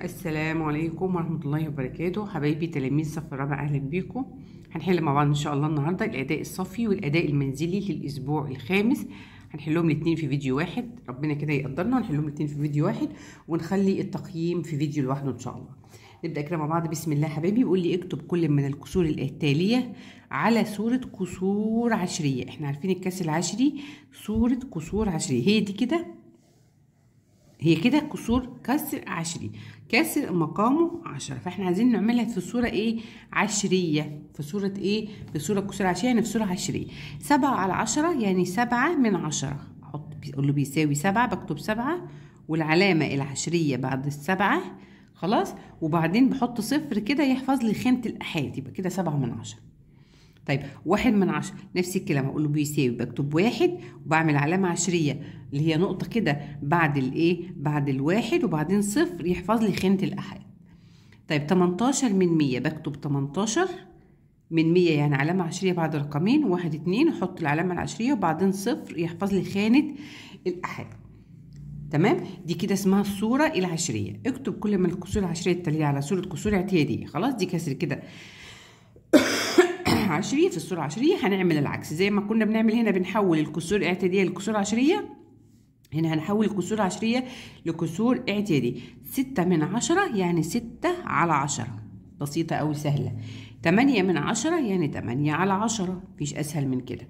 السلام عليكم ورحمة الله وبركاته. حبايبي تلاميذ الصف الرابع، أهلا بيكم. هنحل مع بعض إن شاء الله النهاردة الأداء الصفي والأداء المنزلي للأسبوع الخامس. هنحلهم الاتنين في فيديو واحد، ربنا كده يقدرنا ونحلهم الاتنين في فيديو واحد ونخلي التقييم في فيديو لوحده إن شاء الله. نبدأ كده مع بعض. بسم الله. حبايبي بيقول لي اكتب كل من الكسور التالية على صورة كسور عشرية. احنا عارفين الكسر العشري صورة كسور عشرية، هي كده كسر عشري، كسر مقامه 10، فاحنا عايزين نعملها في صورة ايه؟ عشرية. في صورة ايه؟ في صورة كسور عشرية، يعني في صورة عشرية. 7 على 10 يعني 7 من 10. اقول له بيساوي 7، بكتب 7 والعلامة العشرية بعد ال7، خلاص، وبعدين بحط صفر كده يحفظ لي خانة الآحاد، يبقى كده 7 من 10. طيب 1 من 10 نفس الكلام، اقول له بيساوي، بكتب 1 وبعمل علامة عشرية اللي هي نقطة كده بعد الايه؟ بعد الواحد، وبعدين صفر يحفظ لي خانة الآحاد. طيب 18 من 100، بكتب 18 من 100 يعني علامة عشرية بعد رقمين، 1 2، احط العلامة العشرية وبعدين صفر يحفظ لي خانة الآحاد. تمام، دي كده اسمها الصورة العشرية. اكتب كل من الكسور العشرية التالية على صورة كسور اعتيادية. خلاص، دي كسر كده عشرية. في الصورة العشرية هنعمل العكس زي ما كنا بنعمل هنا، بنحول الكسور الاعتيادية لكسور عشرية، هنا هنحول الكسور العشرية لكسور اعتيادية. 6 من 10 يعني 6 على 10، بسيطة أوي سهلة. 8 من 10 يعني 8 على 10، مفيش أسهل من كده.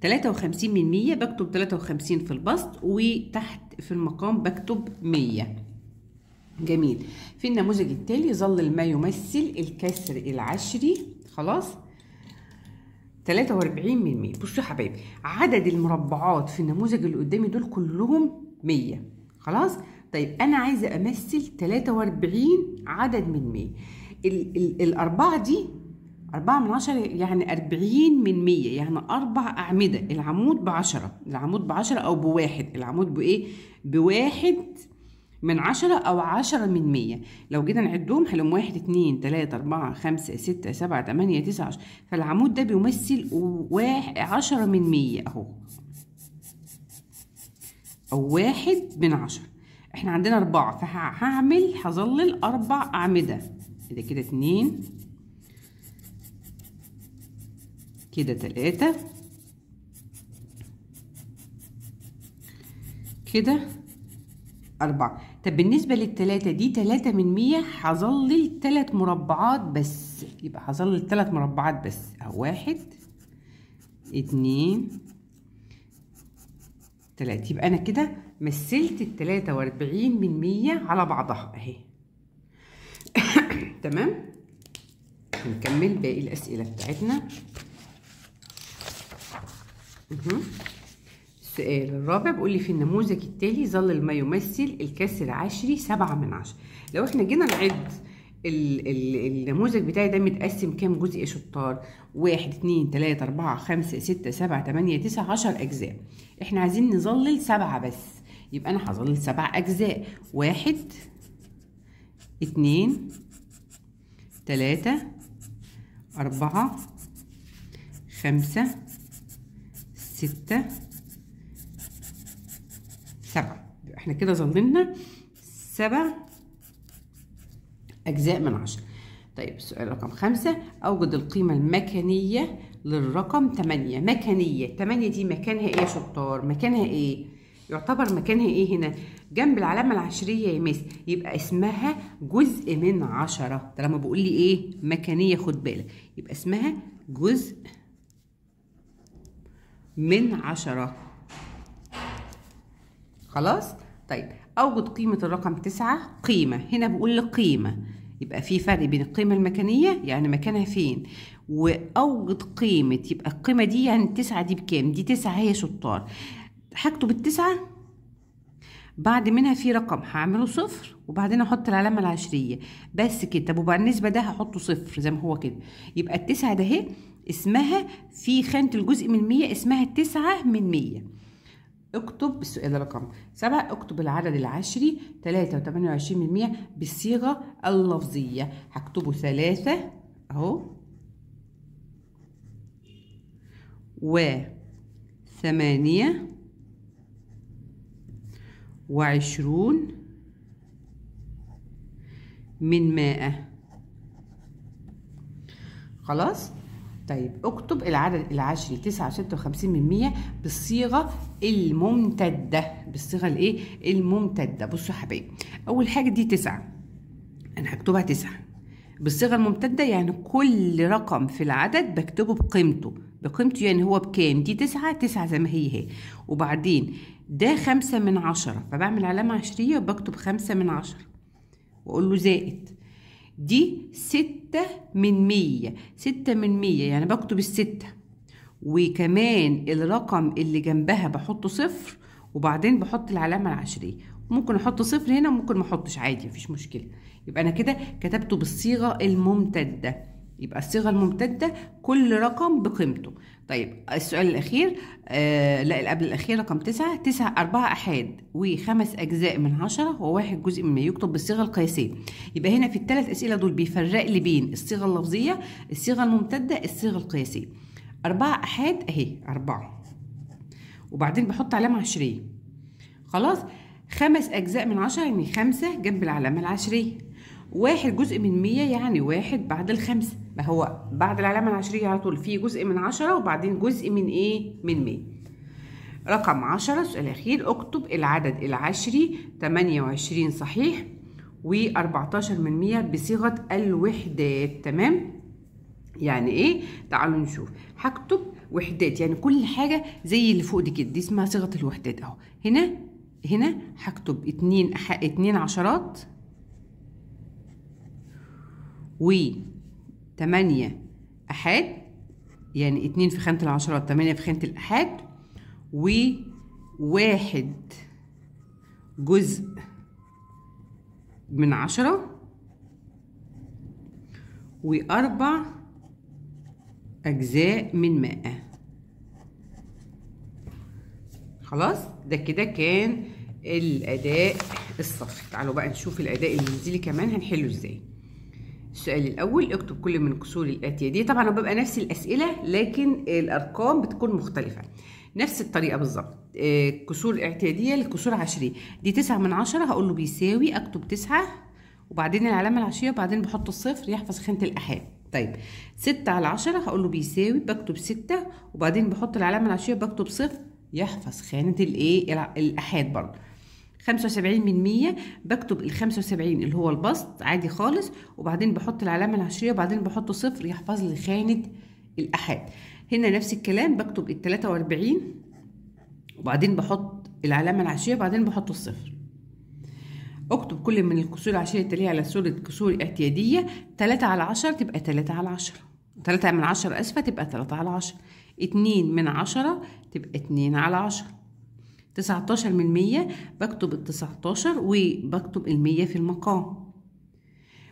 53 من 100، بكتب 53 في البسط، وتحت في المقام بكتب 100. جميل. في النموذج التالي ظل ما يمثل الكسر العشري. خلاص، 43 من 100. بصوا يا حبايبي، عدد المربعات في النموذج اللي قدامي دول كلهم 100. خلاص، طيب انا عايزه امثل 43 عدد من 100. الاربعه دي 4 من 10 يعني 40 من 100، يعني 4 أعمدة. العمود ب10، العمود ب10 أو بواحد، العمود بإيه؟ بواحد من 10 أو 10 من 100. لو جينا نعدهم هنلاقيهم 1 2 3 4 5 6 7 8 9 10، فالعمود ده بيمثل 10 من 100 أهو، أو 1 من 10. احنا عندنا 4، هظلل 4 أعمدة. كده 2، كده 3، كده 4. طب بالنسبة للتلاتة دي 3 من 100، هظلل 3 مربعات بس، يبقى هظلل 3 مربعات بس اهو. 1 2 3، يبقى انا كده مثلت 43 من 100 على بعضها اهي. تمام، هنكمل باقي الأسئلة بتاعتنا. السؤال الرابع بيقول لي في النموذج التالي ظل ما يمثل الكسر العشري 7 من 10. لو احنا جينا نعد النموذج بتاعي ده متقسم كام جزء يا شطار؟ 1 2 3 4 5 6 7 8 9 10 أجزاء. احنا عايزين نظلل 7 بس، يبقى أنا هظلل 7 أجزاء. 1 2 3 4 5 6 7. احنا كده ظللنا 7 أجزاء من 10. طيب السؤال رقم 5، أوجد القيمة المكانية للرقم 8. مكانية 8 دي مكانها إيه يا شطار؟ مكانها إيه؟ يعتبر مكانها إيه هنا؟ جنب العلامة العشرية يا مس، يبقى اسمها جزء من 10. طالما بقول لي إيه؟ مكانية، خد بالك، يبقى اسمها جزء من 10. خلاص، طيب أوجد قيمة الرقم 9. قيمة هنا بقول لك قيمة، يبقى في فرق بين القيمة المكانية يعني مكانها فين، وأوجد قيمة، يبقى القيمة دي يعني 9 دي بكام؟ دي 9 هي شطار. هكتب ال9 بعد منها في رقم هعمله صفر، وبعدين احط العلامة العشرية بس كده. طب وبالنسبة ده هحطه صفر زي ما هو كده، يبقى ال9 ده اهي اسمها في خانة الجزء من 100 اسمها 9 من 100. اكتب السؤال رقم 7، اكتب العدد العشري 3.28 من 100 بالصيغة اللفظية. هكتبه 3 اهو، و8 و20 من 100. خلاص. طيب اكتب العدد العشري 9.56 بالصيغة الممتدة. بالصيغة الايه؟ الممتدة. بصوا يا حبايبي، أول حاجة دي 9، أنا هكتبها 9 بالصيغة الممتدة، يعني كل رقم في العدد بكتبه بقيمته. يعني هو بكام؟ دي 9 زي ما هي. وبعدين ده 5/10، فبعمل علامة عشرية وبكتب 5/10 وأقول له زائد. دي 6/100، 6/100 يعني بكتب الستة، وكمان الرقم اللي جنبها بحطه صفر، وبعدين بحط العلامة العشرية. ممكن احط صفر هنا، ممكن ما احطش عادي، مفيش مشكلة. يبقى انا كده كتبته بالصيغة الممتدة. يبقى الصيغة الممتدة كل رقم بقيمته. طيب السؤال الأخير، لا اللي قبل الأخير، رقم 9 4 أحاد و5 أجزاء من 10 و1 جزء من 100 يكتب بالصيغة القياسية. يبقى هنا في الثلاث أسئلة دول بيفرق لي بين الصيغة اللفظية، الصيغة الممتدة، الصيغة القياسية. 4 أحاد أهي 4، وبعدين بحط علامة عشرية. خلاص. 5 أجزاء من 10 يعني 5 جنب العلامة العشرية. 1 جزء من 100 يعني 1 بعد ال5. ما هو بعد العلامة العشرية على طول في جزء من 10 وبعدين جزء من إيه؟ من 100. رقم 10 السؤال الأخير، اكتب العدد العشري 28 صحيح و14% بصيغة الوحدات. تمام؟ يعني ايه؟ تعالوا نشوف. هكتب وحدات، يعني كل حاجة زي اللي فوق دي كده، دي اسمها صيغة الوحدات اهو. هنا هكتب 2 عشرات و8 أحاد، يعني 2 في خانة العشرات، 8 في خانة الأحاد، و1 جزء من 10 و4 أجزاء من 100. خلاص. ده كده كان الأداء الصفري. تعالوا بقى نشوف الأداء المنزلي كمان هنحله ازاي. السؤال الأول، اكتب كل من الكسور الآتية. دي طبعا بيبقى نفس الأسئلة لكن الأرقام بتكون مختلفة، نفس الطريقة بالظبط. كسور اعتيادية لكسور عشرية. دي 9/10 هقول له بيساوي، أكتب 9 وبعدين العلامة العشرية وبعدين بحط الصفر يحفظ خانة الأحاد. طيب 6/10 هقول له بيساوي، بكتب 6 وبعدين بحط العلامة العشرية بكتب صفر يحفظ خانة الايه؟ الأحاد برضه. 75% بكتب ال75 اللي هو البسط عادي خالص، وبعدين بحط العلامة العشرية وبعدين بحط صفر يحفظ لي خانة الأحاد. هنا نفس الكلام، بكتب ال43 وبعدين بحط العلامة العشرية وبعدين بحط الصفر. اكتب كل من الكسور العشرية التالية على صورة كسور اعتيادية. 3/10 تبقى 3/10، 3/10 آسفة تبقى 3/10. 2/10 تبقى 2/10. 19% بكتب ال19 وبكتب ال100 في المقام.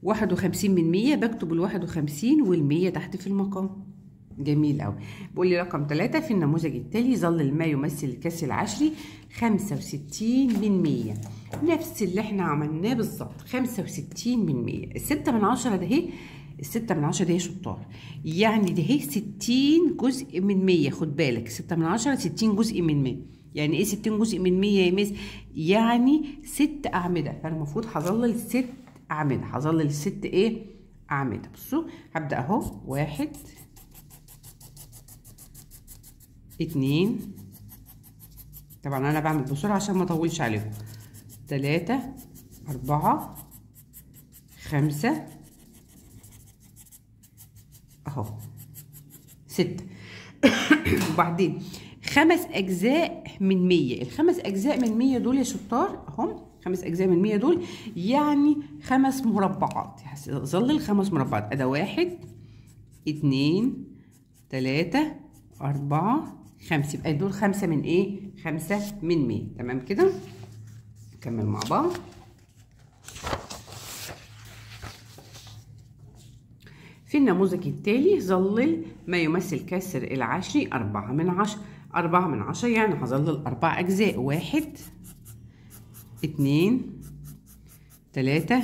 51% بكتب ال51 وال100 تحت في المقام. جميل أوي. بيقول لي رقم 3، في النموذج التالي ظل ما يمثل الكسر العشري 65%. نفس اللي احنا عملناه بالظبط، 65%. ال6/10 ده اهي، ال6/10 ده شطار، يعني ده اهي 60 جزء من 100. خد بالك 6/10 60 جزء من 100. يعني ايه 60 جزء من 100 يا مس؟ يعني 6 أعمدة، فالمفروض هظلل 6 أعمدة، هظلل 6 ايه؟ أعمدة. بصوا هبدأ اهو، 1 2، طبعا انا بعمل بسرعة عشان ما اطولش عليكم، 3 4 5 اهو 6 وبعدين 5 أجزاء من 100. ال5 أجزاء من 100 دول يا شطار اهم، 5 أجزاء من 100 دول يعني 5 مربعات، ظل 5 مربعات. أدا 1 2 3 4 5، يبقى دول 5 من ايه؟ 5 من 100. تمام كده؟ نكمل مع بعض. في النموذج التالي ظلل ما يمثل كسر العشري 4/10. 4/10 يعني هظلل 4 أجزاء، 1 2 3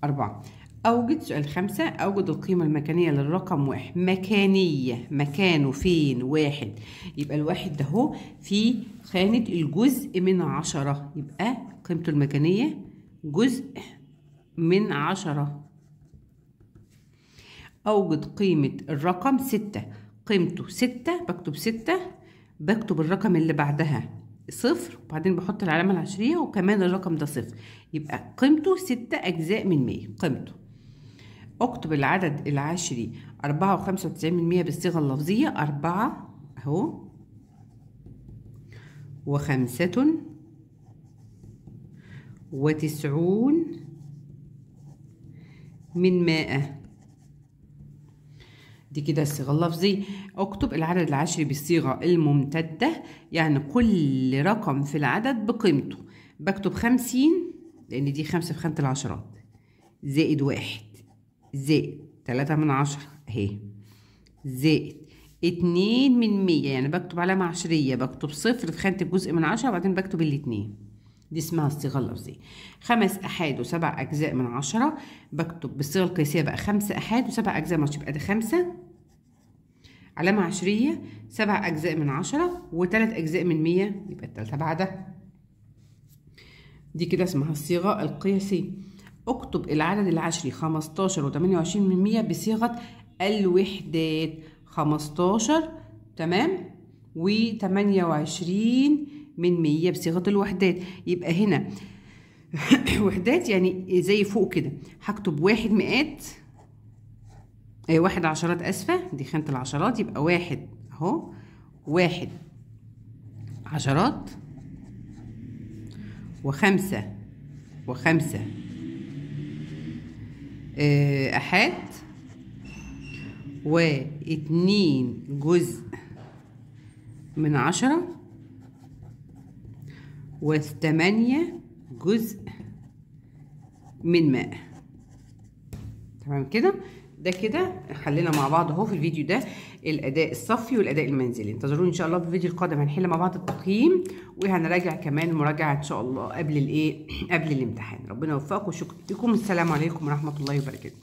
4. أوجد سؤال 5، أوجد القيمة المكانية للرقم 1. مكانية، مكانه فين؟ 1. يبقى الواحد ده هو في خانة الجزء من 10، يبقى قيمته المكانية جزء من 10. أوجد قيمة الرقم 6. قيمته 6، بكتب 6، بكتب الرقم اللي بعدها 0 وبعدين بحط العلامة العشرية وكمان الرقم ده 0، يبقى قيمته 6 أجزاء من 100 قيمته. اكتب العدد العشري 4.95% بالصيغة اللفظية. 4 اهو، و5 و90 من 100. دي كده الصيغة اللفظية. اكتب العدد العشري بالصيغة الممتدة، يعني كل رقم في العدد بقيمته. بكتب 50 لأن دي 5 في خانة العشرات، زائد 1 زائد 3 من 10 اهي، زائد 2 من 100، يعني بكتب علامة عشرية، بكتب 0 في خانة الجزء من 10 وبعدين بكتب الاتنين. دي اسمها الصيغة اللفظية. 5 أحاد و7 أجزاء من 10، بكتب بالصيغة القياسية بقى 5 أحاد و7 أجزاء من 10، يبقى ده 5 علامة عشرية، 7 أجزاء من 10 و3 أجزاء من 100، يبقى التالتة بعدها. دي كده اسمها الصيغة القياسية. اكتب العدد العشري 15.28% بصيغة الوحدات. 15 تمام و28 من 100 بصيغة الوحدات. يبقى هنا وحدات يعني زي فوق كده، هكتب 1 مئات، 1 عشرات اسفة، دي خانة العشرات، يبقى 1 اهو، 1 عشرات، و5 أحاد، و2 جزء من 10، و8 جزء من 100. تمام كده. ده كده حلينا مع بعض اهو في الفيديو ده الاداء الصفي والاداء المنزلي. انتظروني ان شاء الله في الفيديو القادم، هنحل مع بعض التقييم وهنراجع كمان مراجعه ان شاء الله قبل قبل الامتحان. ربنا يوفقكم وشكرا لكم. السلام عليكم ورحمه الله وبركاته.